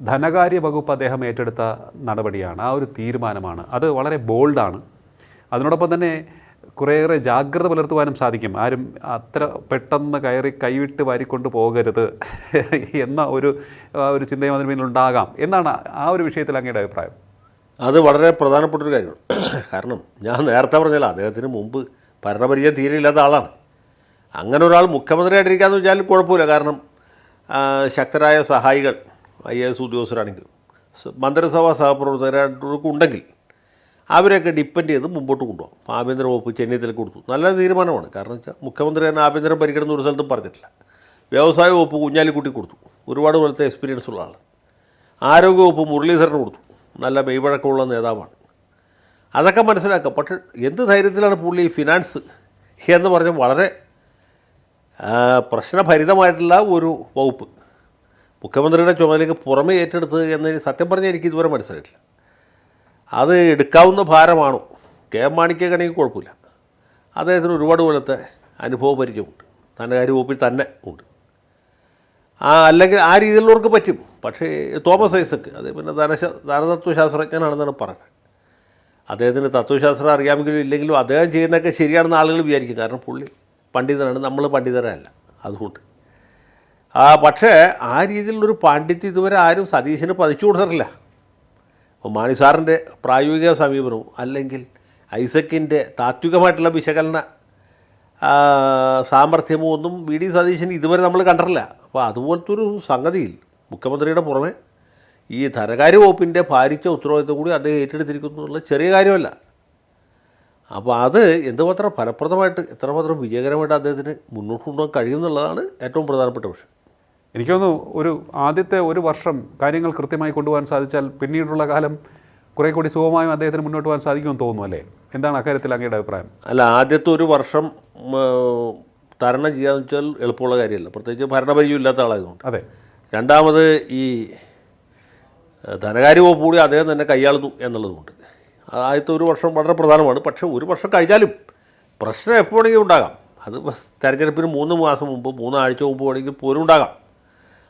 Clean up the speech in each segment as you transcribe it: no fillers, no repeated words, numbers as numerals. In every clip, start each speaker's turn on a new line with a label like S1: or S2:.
S1: ധനകാര്യ വകുപ്പ് അദ്ദേഹം ഏറ്റെടുത്ത നടപടിയാണ്, ആ ഒരു തീരുമാനമാണ്. അത് വളരെ ബോൾഡാണ്. അതിനോടൊപ്പം തന്നെ കുറേയേറെ ജാഗ്രത പുലർത്തുവാനും സാധിക്കും. ആരും അത്ര പെട്ടെന്ന് കൈവിട്ട് വാരിക്കൊണ്ട് പോകരുത് എന്ന ഒരു ചിന്തയും അതിന് പിന്നിലുണ്ടാകാം എന്നാണ് ആ ഒരു വിഷയത്തിൽ അങ്ങയുടെ അഭിപ്രായം.
S2: അത് വളരെ പ്രധാനപ്പെട്ടൊരു കാര്യമാണ്. കാരണം ഞാൻ നേരത്തെ പറഞ്ഞല്ലോ, അദ്ദേഹത്തിന് മുമ്പ് ഭരണപരിചയം തീരെ ഇല്ലാത്ത ആളാണ്. അങ്ങനെ ഒരാൾ മുഖ്യമന്ത്രിയായിട്ടിരിക്കാമെന്ന് വെച്ചാൽ കുഴപ്പമില്ല. കാരണം ശക്തരായ സഹായികൾ IAS ഉദ്യോഗസ്ഥരാണെങ്കിലും മന്ത്രിസഭാ സഹപ്രവർത്തകരായിട്ടൊക്കെ ഉണ്ടെങ്കിൽ അവരെയൊക്കെ ഡിപ്പെൻഡ് ചെയ്ത് മുമ്പോട്ട് കൊണ്ടുപോകും. അപ്പോൾ ആഭ്യന്തര വകുപ്പ് ചെന്നൈയിലേക്ക് കൊടുത്തു, നല്ല തീരുമാനമാണ്. കാരണം വെച്ചാൽ മുഖ്യമന്ത്രി തന്നെ ആഭ്യന്തരം ഭരിക്കണം ഒരു സ്ഥലത്തും പറഞ്ഞിട്ടില്ല. വ്യവസായ വകുപ്പ് കുഞ്ഞാലിക്കുട്ടി കൊടുത്തു, ഒരുപാട് കൊല്ലത്തെ എക്സ്പീരിയൻസ് ഉള്ള ആൾ. ആരോഗ്യ വകുപ്പ് മുരളീധരന് കൊടുത്തു, നല്ല മെയ്വഴക്കമുള്ള നേതാവാണ്. അതൊക്കെ മനസ്സിലാക്കാം. പക്ഷേ എന്ത് ധൈര്യത്തിലാണ് പുള്ളി ഫിനാൻസ് എന്ന് പറഞ്ഞ വളരെ പ്രശ്നഭരിതമായിട്ടുള്ള ഒരു വകുപ്പ് മുഖ്യമന്ത്രിയുടെ ചുമതലയ്ക്ക് പുറമെ ഏറ്റെടുത്ത് എന്ന് സത്യം പറഞ്ഞാൽ എനിക്ക് ഇതുവരെ മനസ്സിലായിട്ടില്ല. അത് എടുക്കാവുന്ന ഭാരമാണോ? KM മാണിക്കകണെങ്കിൽ കുഴപ്പമില്ല, അദ്ദേഹത്തിന് ഒരുപാട് കൊല്ലത്തെ അനുഭവ പരിചയമുണ്ട്, ധനകാര്യ വകുപ്പിൽ തന്നെ ഉണ്ട്. അല്ലെങ്കിൽ ആ രീതിയിലുള്ളവർക്ക് പറ്റും. പക്ഷേ തോമസ് ഐസക്ക് അത് പിന്നെ ധനതത്വശാസ്ത്രജ്ഞനാണെന്നാണ് പറഞ്ഞത്. അദ്ദേഹത്തിന് തത്വശാസ്ത്രം അറിയാമെങ്കിലും ഇല്ലെങ്കിലും അദ്ദേഹം ചെയ്യുന്നതൊക്കെ ശരിയാണെന്ന് ആളുകൾ വിചാരിക്കും. കാരണം പുള്ളി പണ്ഡിതനാണ്, നമ്മൾ പണ്ഡിതരല്ല. അതുകൊണ്ട് പക്ഷേ ആ രീതിയിലുള്ളൊരു പാണ്ഡിത്യം ഇതുവരെ ആരും സതീശന് പതിച്ചു കൊടുത്തിട്ടില്ല. അപ്പോൾ മാണി സാറിൻ്റെ പ്രായോഗിക സമീപനവും അല്ലെങ്കിൽ ഐസക്കിൻ്റെ താത്വികമായിട്ടുള്ള വിശകലന സാമർഥ്യമോ ഒന്നും VD സതീശന് ഇതുവരെ നമ്മൾ കണ്ടിട്ടില്ല. അപ്പോൾ അതുപോലത്തെ ഒരു സംഗതിയിൽ മുഖ്യമന്ത്രിയുടെ പുറമെ ഈ ധനകാര്യ വകുപ്പിൻ്റെ ഭാരിച്ച ഉത്തരവാദിത്വം കൂടി അദ്ദേഹം ഏറ്റെടുത്തിരിക്കുന്നു എന്നുള്ള ചെറിയ കാര്യമല്ല. അപ്പോൾ അത് എന്തുമാത്രം ഫലപ്രദമായിട്ട് എത്രമാത്രം വിജയകരമായിട്ട് അദ്ദേഹത്തിന് മുന്നോട്ട് കൊണ്ടുപോകാൻ കഴിയുമെന്നുള്ളതാണ് ഏറ്റവും പ്രധാനപ്പെട്ട വിഷയം.
S1: എനിക്ക് തോന്നുന്നു ആദ്യത്തെ ഒരു വർഷം കാര്യങ്ങൾ കൃത്യമായി കൊണ്ടുപോകാൻ സാധിച്ചാൽ പിന്നീടുള്ള കാലം കുറേ കൂടി സുഖമായും അദ്ദേഹത്തിന് മുന്നോട്ട് പോകാൻ സാധിക്കുമെന്ന് തോന്നുന്നു, അല്ലേ? എന്താണ് അക്കാര്യത്തിൽ അങ്ങയുടെ അഭിപ്രായം?
S2: അല്ല, ആദ്യത്തെ ഒരു വർഷം തരണം ചെയ്യാന്ന് വെച്ചാൽ എളുപ്പമുള്ള കാര്യമല്ല, പ്രത്യേകിച്ച് ഭരണപരിചയം ഇല്ലാത്ത ആളായതുകൊണ്ട്.
S1: അതെ.
S2: രണ്ടാമത് ഈ ധനകാര്യ വകുപ്പ് കൂടി അദ്ദേഹം തന്നെ കൈയാളുന്നു എന്നുള്ളതുകൊണ്ട് ആദ്യത്തെ ഒരു വർഷം വളരെ പ്രധാനമാണ്. പക്ഷേ ഒരു വർഷം കഴിഞ്ഞാലും പ്രശ്നം എപ്പോൾ വേണമെങ്കിലും ഉണ്ടാകാം. അത് തെരഞ്ഞെടുപ്പിന് 3 മാസം മുമ്പ് 3 ആഴ്ച മുമ്പ് വേണമെങ്കിൽ പോലും ഉണ്ടാകാം.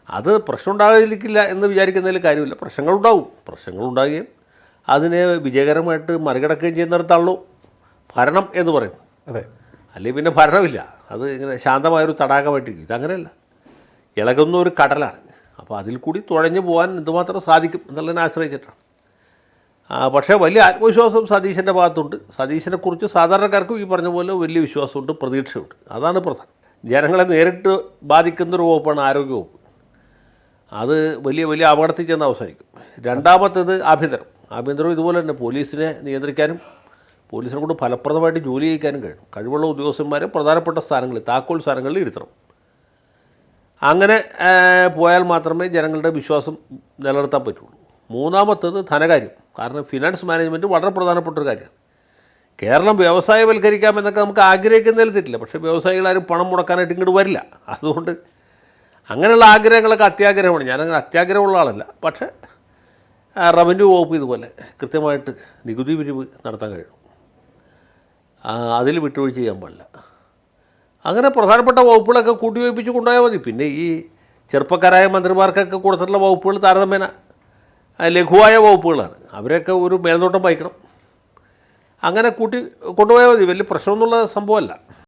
S2: അത് പ്രശ്നം ഉണ്ടാകാതിരിക്കില്ല എന്ന് വിചാരിക്കുന്നതിൽ കാര്യമില്ല. പ്രശ്നങ്ങളുണ്ടാവും. പ്രശ്നങ്ങളുണ്ടാകുകയും അതിനെ വിജയകരമായിട്ട് മറികടക്കുകയും ചെയ്യുന്നിടത്താണല്ലോ ഭരണം എന്ന് പറയുന്നത്.
S1: അതെ.
S2: അല്ലെങ്കിൽ പിന്നെ ഭരണമില്ല, അത് ഇങ്ങനെ ശാന്തമായൊരു തടാകമായിട്ടിരിക്കും. ഇതങ്ങനെയല്ല, ഇളകുന്ന ഒരു കടലാണ്. അപ്പോൾ അതിൽ കൂടി തുഴഞ്ഞു പോകാൻ എന്തുമാത്രം സാധിക്കും എന്നുള്ളതിനെ ആശ്രയിച്ചിട്ടാണ്. പക്ഷേ വലിയ ആത്മവിശ്വാസം സതീശൻ്റെ ഭാഗത്തുണ്ട്. സതീശനെക്കുറിച്ച് സാധാരണക്കാർക്കും ഈ പറഞ്ഞ പോലെ വലിയ വിശ്വാസമുണ്ട്, പ്രതീക്ഷയുണ്ട്. അതാണ് പ്രധാനം. ജനങ്ങളെ നേരിട്ട് ബാധിക്കുന്നൊരു വകുപ്പാണ് ആരോഗ്യവകുപ്പ്. അത് വലിയ വലിയ അപകടത്തിൽ ചെന്ന് അവസാനിക്കും. രണ്ടാമത്തേത് ആഭ്യന്തരം ഇതുപോലെ തന്നെ പോലീസിനെ നിയന്ത്രിക്കാനും പോലീസിനെ കൊണ്ട് ഫലപ്രദമായിട്ട് ജോലി ചെയ്യിക്കാനും കഴിയും. കഴിവുള്ള ഉദ്യോഗസ്ഥന്മാരെ പ്രധാനപ്പെട്ട സ്ഥാനങ്ങളിൽ, താക്കോൽ സ്ഥാനങ്ങളിൽ ഇരുത്തണം. അങ്ങനെ പോയാൽ മാത്രമേ ജനങ്ങളുടെ വിശ്വാസം നിലനിർത്താൻ പറ്റുള്ളൂ. മൂന്നാമത്തേത് ധനകാര്യം. കാരണം ഫിനാൻസ് മാനേജ്മെൻറ്റ് വളരെ പ്രധാനപ്പെട്ട ഒരു കാര്യമാണ്. കേരളം വ്യവസായവൽക്കരിക്കാമെന്നൊക്കെ നമുക്ക് ആഗ്രഹിക്കുന്നതിൽ തെറ്റില്ല. പക്ഷേ വ്യവസായികളാരും പണം മുടക്കാനായിട്ട് ഇങ്ങോട്ട് വരില്ല. അതുകൊണ്ട് അങ്ങനെയുള്ള ആഗ്രഹങ്ങളൊക്കെ അത്യാഗ്രഹമാണ്. ഞാനങ്ങനെ അത്യാഗ്രഹമുള്ള ആളല്ല. പക്ഷേ റവന്യൂ വകുപ്പ് ഇതുപോലെ കൃത്യമായിട്ട് നികുതി പിരിവ് നടത്താൻ കഴിയും. അതിൽ വിട്ടുവീഴ്ച ചെയ്യാൻ പാടില്ല. അങ്ങനെ പ്രധാനപ്പെട്ട വകുപ്പുകളൊക്കെ കൂട്ടിവയ്പ്പിച്ച് കൊണ്ടുപോയാൽ മതി. പിന്നെ ഈ ചെറുപ്പക്കാരായ മന്ത്രിമാർക്കൊക്കെ കൊടുത്തിട്ടുള്ള വകുപ്പുകൾ താരതമ്യേന ലഘുവായ വകുപ്പുകളാണ്. അവരൊക്കെ ഒരു മേൽനോട്ടം വഹിക്കണം. അങ്ങനെ കൂട്ടി കൊണ്ടുപോയാൽ മതി. വലിയ പ്രശ്നമൊന്നുള്ള സംഭവമല്ല.